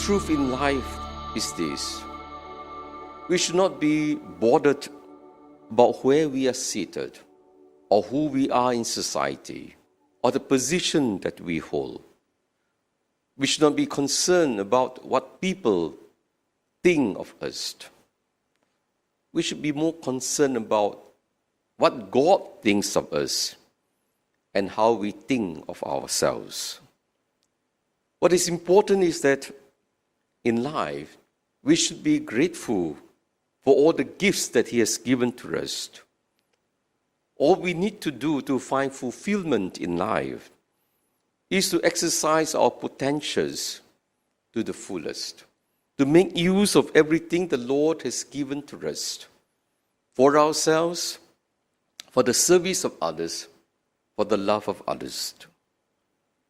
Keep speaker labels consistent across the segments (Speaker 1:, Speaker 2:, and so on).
Speaker 1: truth in life is this: we should not be bothered about where we are seated, or who we are in society, or the position that we hold. We should not be concerned about what people think of us. We should be more concerned about what God thinks of us and how we think of ourselves. What is important is that in life, we should be grateful for all the gifts that He has given to us. All we need to do to find fulfillment in life is to exercise our potentials to the fullest, to make use of everything the Lord has given to us, for ourselves, for the service of others, for the love of others.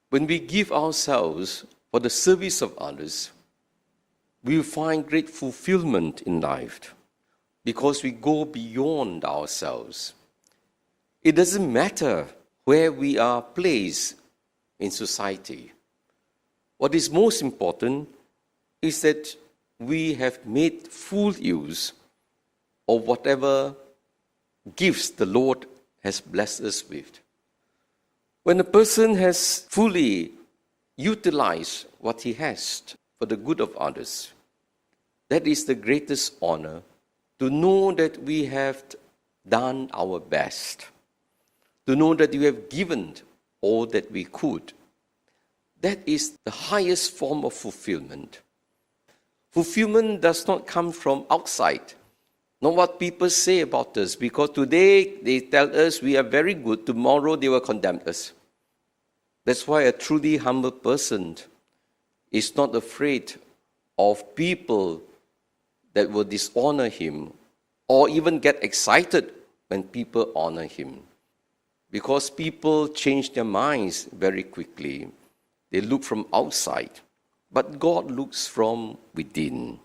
Speaker 1: When we give ourselves for the service of others, we will find great fulfillment in life because we go beyond ourselves. It doesn't matter where we are placed in society. What is most important is that we have made full use of whatever gifts the Lord has blessed us with. When a person has fully utilized what he has for the good of others, that is the greatest honor, to know that we have done our best, to know that we have given all that we could. That is the highest form of fulfillment. Fulfillment does not come from outside, not what people say about us, because today they tell us we are very good, tomorrow they will condemn us. That's why a truly humble person is not afraid of people that will dishonor him or even get excited when people honor him. Because people change their minds very quickly. They look from outside, but God looks from within.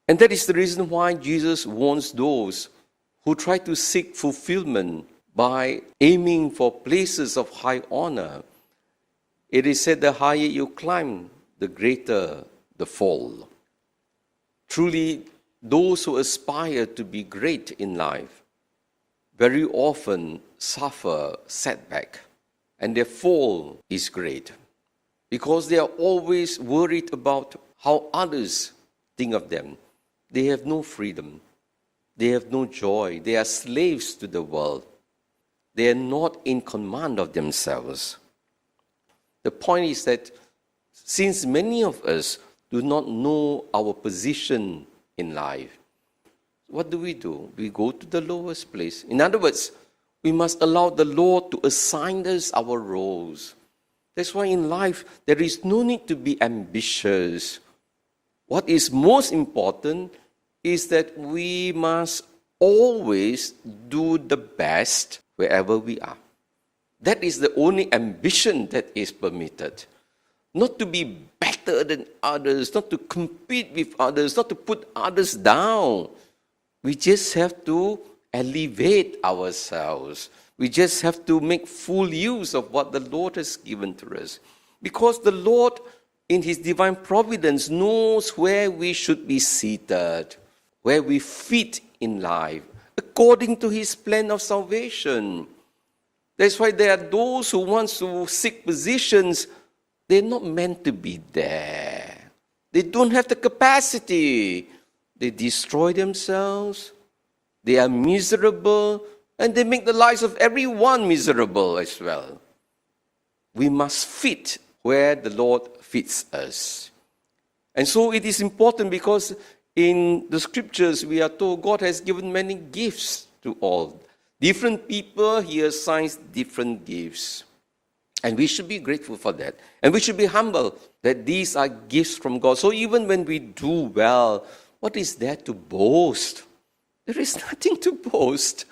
Speaker 1: And that is the reason why Jesus warns those who try to seek fulfillment by aiming for places of high honor. It is said, the higher you climb, the greater the fall. Truly, those who aspire to be great in life very often suffer setback, and their fall is great because they are always worried about how others think of them. They have no freedom. They have no joy. They are slaves to the world. They are not in command of themselves. The point is that since many of us do not know our position in life, what do? We go to the lowest place. In other words, we must allow the Lord to assign us our roles. That's why in life, there is no need to be ambitious. What is most important is that we must always do the best wherever we are. That is the only ambition that is permitted. Not to be better than others, not to compete with others, not to put others down. We just have to elevate ourselves. We just have to make full use of what the Lord has given to us. Because the Lord, in His divine providence, knows where we should be seated, where we fit in life, according to His plan of salvation. That's why there are those who want to seek positions. They're not meant to be there. They don't have the capacity. They destroy themselves. They are miserable. And they make the lives of everyone miserable as well. We must fit where the Lord fits us. And so it is important because in the scriptures we are told God has given many gifts to all. Different people, He assigns different gifts. And we should be grateful for that. And we should be humble that these are gifts from God. So even when we do well, what is there to boast? There is nothing to boast.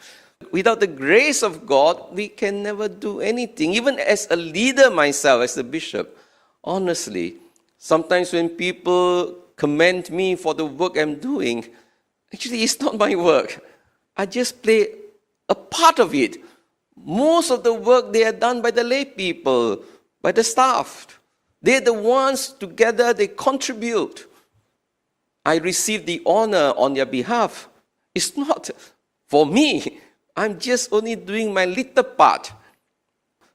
Speaker 1: Without the grace of God, we can never do anything. Even as a leader myself, as a bishop, honestly, sometimes when people commend me for the work I'm doing, actually it's not my work. I just play a part of it. Most of the work, they are done by the lay people, by the staff. They're the ones together, they contribute. I receive the honor on their behalf. It's not for me. I'm just only doing my little part.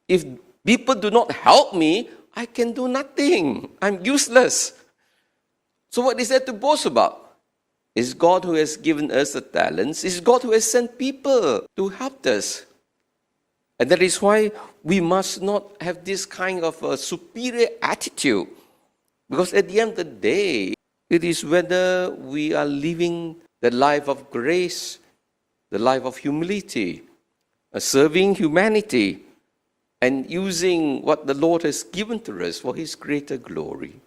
Speaker 1: If people do not help me, I can do nothing. I'm useless. So what is there to boast about? It's God who has given us the talents. It's God who has sent people to help us. And that is why we must not have this kind of a superior attitude. Because at the end of the day, it is whether we are living the life of grace, the life of humility, serving humanity, and using what the Lord has given to us for His greater glory.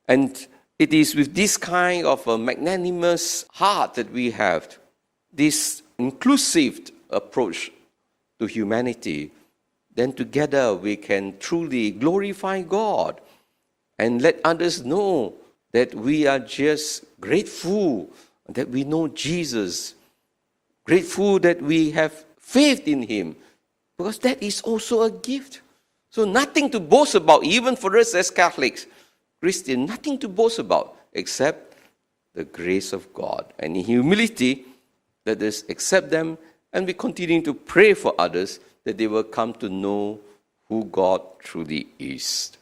Speaker 1: And it is with this kind of a magnanimous heart that we have, this inclusive approach to humanity, then together we can truly glorify God and let others know that we are just grateful that we know Jesus, grateful that we have faith in Him, because that is also a gift. So nothing to boast about, even for us as Catholics, Christians, nothing to boast about except the grace of God. And in humility, let us accept them, and we continue to pray for others that they will come to know who God truly is.